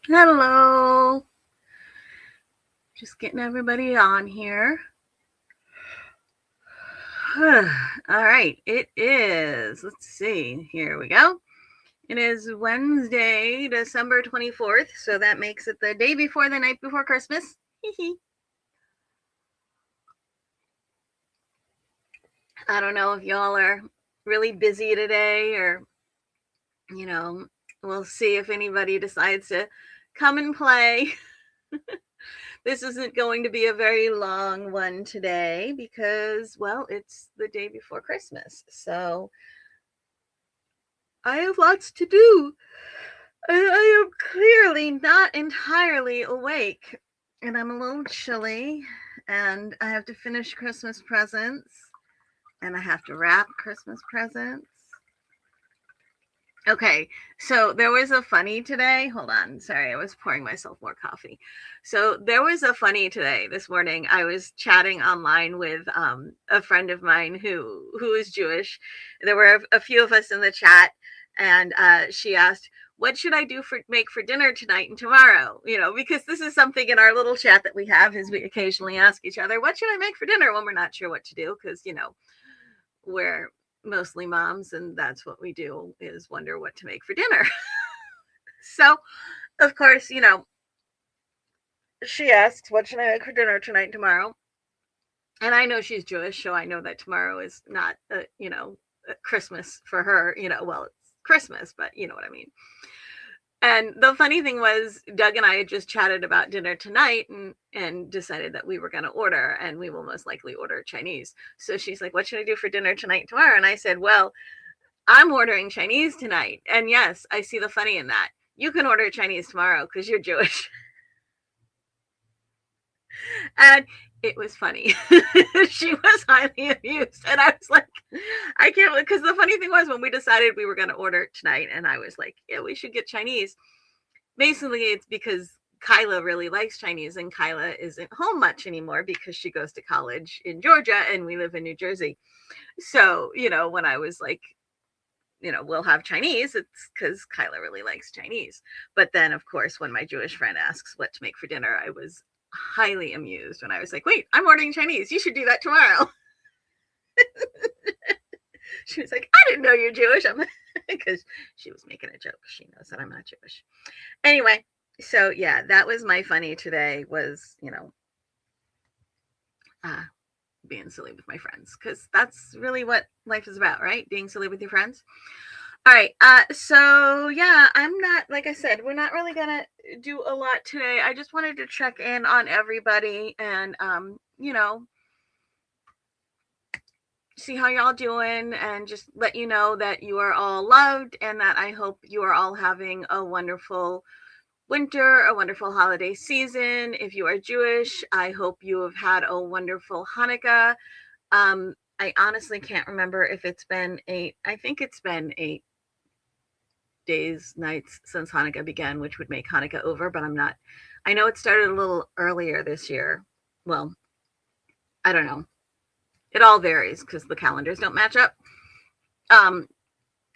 Hello. Just getting everybody on here. All right. It is, let's see, here we go. It is Wednesday, December 24th. So that makes it the day before the night before Christmas. I don't know if y'all are really busy today or, you know, we'll see if anybody decides to come and play. This isn't going to be a very long one today because, well, it's the day before Christmas. So I have lots to do. I am clearly not entirely awake. And I'm a little chilly. And I have to finish Christmas presents. And I have to wrap Christmas presents. Okay, so there was a funny today. Hold on, sorry, I was pouring myself more coffee. So there was a funny today. This morning, I was chatting online with a friend of mine who is Jewish. There were a few of us in the chat, and she asked, "What should I do for make for dinner tonight and tomorrow?" You know, because this is something in our little chat that we have, is we occasionally ask each other, "What should I make for dinner?" when we're not sure what to do, because we're mostly moms and that's what we do, is wonder what to make for dinner. So of course, she asks, "What should I make for dinner tonight and tomorrow?" And I know she's Jewish, so I know that tomorrow is not Christmas for her. Well, it's Christmas, but you know what I mean. And the funny thing was, Doug and I had just chatted about dinner tonight and decided that we were going to order, and we will most likely order Chinese. So she's like, "What should I do for dinner tonight and tomorrow?" And I said, "Well, I'm ordering Chinese tonight." And yes, I see the funny in that. You can order Chinese tomorrow because you're Jewish. And it was funny. She was highly amused. And I was like, I can't, because the funny thing was, when we decided we were going to order tonight, and I was like, yeah, we should get Chinese. Basically, it's because Kyla really likes Chinese, and Kyla isn't home much anymore because she goes to college in Georgia and we live in New Jersey. So, when I was like, we'll have Chinese, it's because Kyla really likes Chinese. But then, of course, when my Jewish friend asks what to make for dinner, I was highly amused when I was like, "Wait, I'm ordering Chinese. You should do that tomorrow." She was like, "I didn't know you're Jewish." I'm because she was making a joke. She knows that I'm not Jewish. Anyway, so yeah, that was my funny today, was, uh, being silly with my friends, because that's really what life is about, right? Being silly with your friends. All right. So yeah, I'm not, like I said, we're not really gonna do a lot today. I just wanted to check in on everybody and see how y'all doing, and just let you know that you are all loved, and that I hope you are all having a wonderful winter, a wonderful holiday season. If you are Jewish, I hope you have had a wonderful Hanukkah. I honestly can't remember if it's been I think it's been 8 days, nights since Hanukkah began, which would make Hanukkah over, but I'm not. I know it started a little earlier this year. Well, I don't know. It all varies because the calendars don't match up. Um,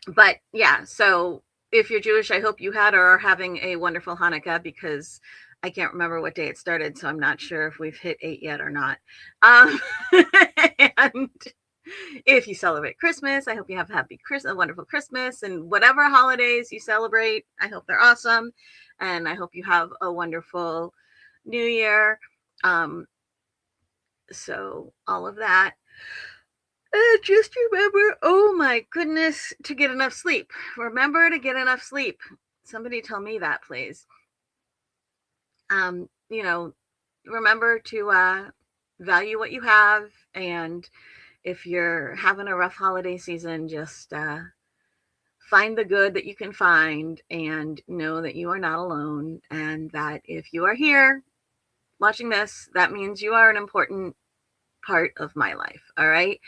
but yeah, so if you're Jewish, I hope you had or are having a wonderful Hanukkah, because I can't remember what day it started, so I'm not sure if we've hit 8 yet or not. And if you celebrate Christmas, I hope you have a wonderful Christmas, and whatever holidays you celebrate, I hope they're awesome, and I hope you have a wonderful New Year. So all of that. Just remember, oh my goodness, to get enough sleep. Remember to get enough sleep. Somebody tell me that, please. Um, you know, Remember to value what you have, and if you're having a rough holiday season, just find the good that you can find, and know that you are not alone, and that if you are here watching this, that means you are an important part of my life. All right.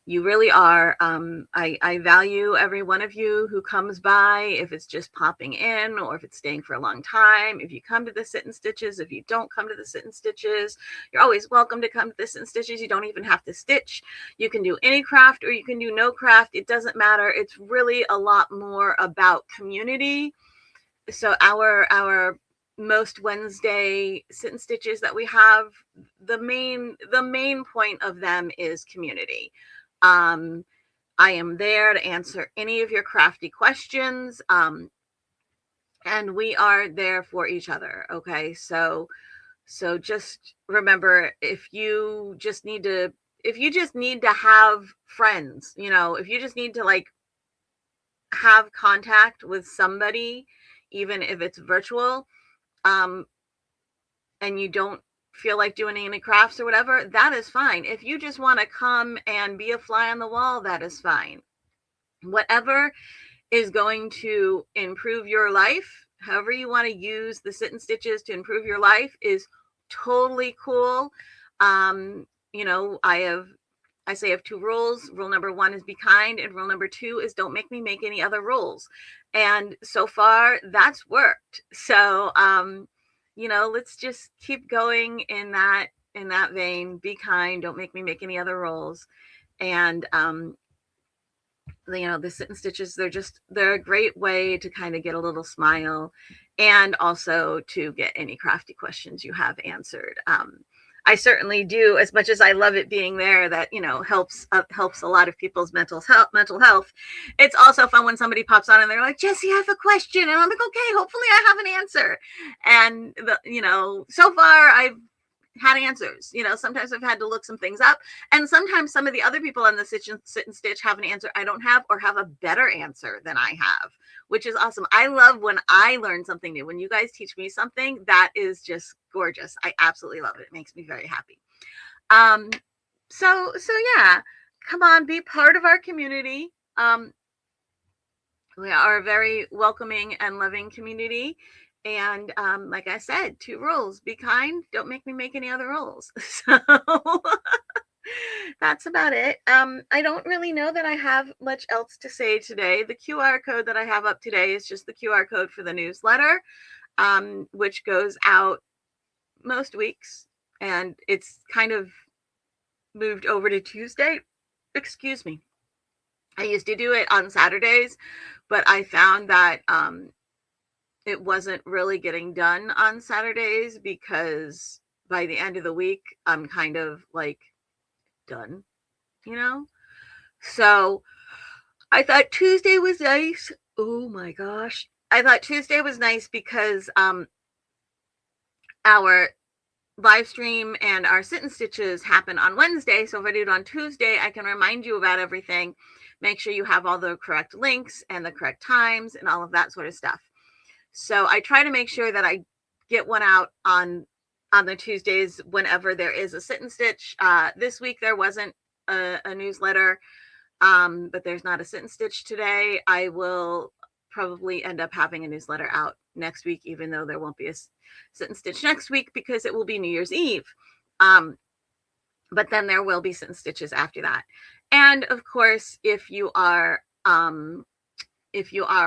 You really are. I value every one of you who comes by, if it's just popping in or if it's staying for a long time. If you come to the Sit and Stitches, if you don't come to the Sit and Stitches, you're always welcome to come to the Sit and Stitches. You don't even have to stitch. You can do any craft or you can do no craft. It doesn't matter. It's really a lot more about community. So our most Wednesday sit and stitches that we have, the main point of them is community. I am there to answer any of your crafty questions. And we are there for each other. Okay. So just remember, if you just need to have friends, if you just need to like have contact with somebody, even if it's virtual, and you don't feel like doing any crafts or whatever, that is fine. If you just want to come and be a fly on the wall, that is fine. Whatever is going to improve your life, however you want to use the sit and stitches to improve your life, is totally cool. I say I have 2 rules. Rule number 1 is be kind, and rule number 2 is don't make me make any other rules. And so far that's worked. So let's just keep going in that vein. Be kind, don't make me make any other rules. And the sit and stitches, they're a great way to kind of get a little smile, and also to get any crafty questions you have answered. I certainly do, as much as I love it being there, that helps a lot of people's mental health. It's also fun when somebody pops on and they're like, Jessie, I have a question, and I'm like, okay, hopefully I have an answer. And so far I've had answers. Sometimes I've had to look some things up, and sometimes some of the other people on the sit and stitch have an answer I don't have, or have a better answer than I have, which is awesome. I love when I learn something new. When you guys teach me something, that is just gorgeous. I absolutely love it. It makes me very happy. So yeah, come on, be part of our community. We are a very welcoming and loving community. And like I said, 2 rules: be kind, don't make me make any other rules. So that's about it. I don't really know that I have much else to say today. The QR code that I have up today is just the QR code for the newsletter, which goes out most weeks, and it's kind of moved over to Tuesday. Excuse me. I used to do it on Saturdays, but I found that it wasn't really getting done on Saturdays, because by the end of the week, I'm kind of like done, So I thought Tuesday was nice. Oh my gosh. I thought Tuesday was nice because our live stream and our sit and stitches happen on Wednesday. So if I do it on Tuesday, I can remind you about everything, make sure you have all the correct links and the correct times and all of that sort of stuff. So I try to make sure that I get one out on the Tuesdays whenever there is a sit and stitch. This week there wasn't a newsletter, but there's not a sit and stitch today. I will probably end up having a newsletter out next week, even though there won't be a sit and stitch next week, because it will be New Year's Eve. But then there will be sit and stitches after that. And of course, if you are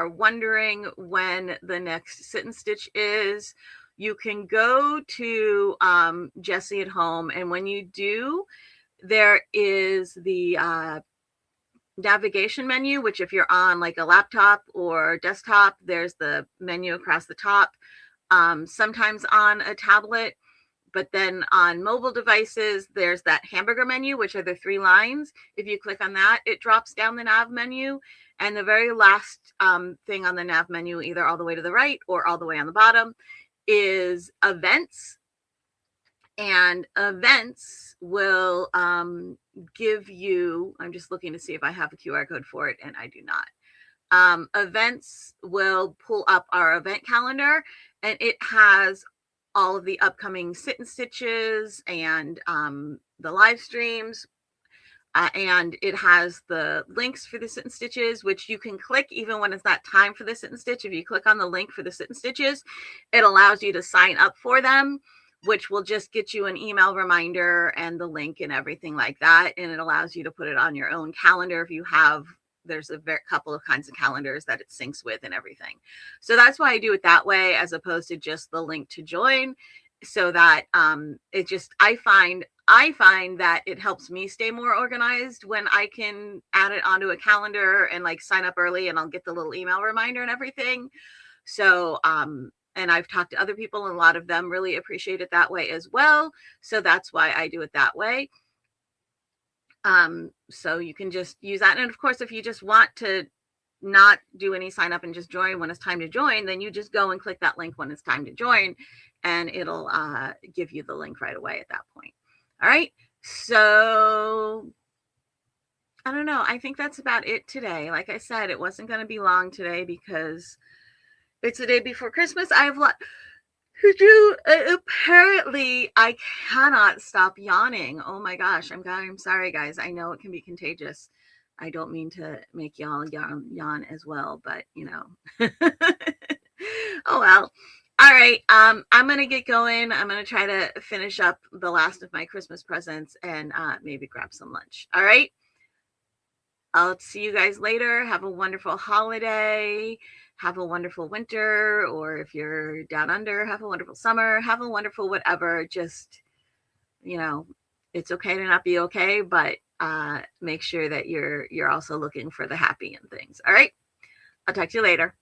wondering when the next sit and stitch is, you can go to Jessie at Home, and when you do, there is the navigation menu, which if you're on like a laptop or desktop, there's the menu across the top, sometimes on a tablet. But then on mobile devices, there's that hamburger menu, which are the 3 lines. If you click on that, it drops down the nav menu. And the very last thing on the nav menu, either all the way to the right or all the way on the bottom, is events. And events will give you, I'm just looking to see if I have a QR code for it, and I do not. Events will pull up our event calendar, and it has all of the upcoming sit and stitches and the live streams. And it has the links for the sit and stitches, which you can click even when it's not time for the sit and stitch. If you click on the link for the sit and stitches, it allows you to sign up for them, which will just get you an email reminder and the link and everything like that. And it allows you to put it on your own calendar if you have. There's a couple of kinds of calendars that it syncs with and everything. So that's why I do it that way, as opposed to just the link to join, so that I find that it helps me stay more organized when I can add it onto a calendar and like sign up early, and I'll get the little email reminder and everything. So And I've talked to other people, and a lot of them really appreciate it that way as well. So that's why I do it that way. So you can just use that. And of course, if you just want to not do any sign up and just join when it's time to join, then you just go and click that link when it's time to join, and it'll give you the link right away at that point. All right. So I don't know. I think that's about it today. Like I said, it wasn't going to be long today because it's the day before Christmas. I have a lot to do. Apparently, I cannot stop yawning. Oh my gosh. I'm sorry, guys. I know it can be contagious. I don't mean to make y'all yawn as well, but you know. Oh well. All right. I'm gonna get going. I'm gonna try to finish up the last of my Christmas presents and maybe grab some lunch. All right. I'll see you guys later. Have a wonderful holiday. Have a wonderful winter, or if you're down under, have a wonderful summer. Have a wonderful whatever. Just, you know, it's okay to not be okay, but make sure that you're also looking for the happy in things. All right. I'll talk to you later.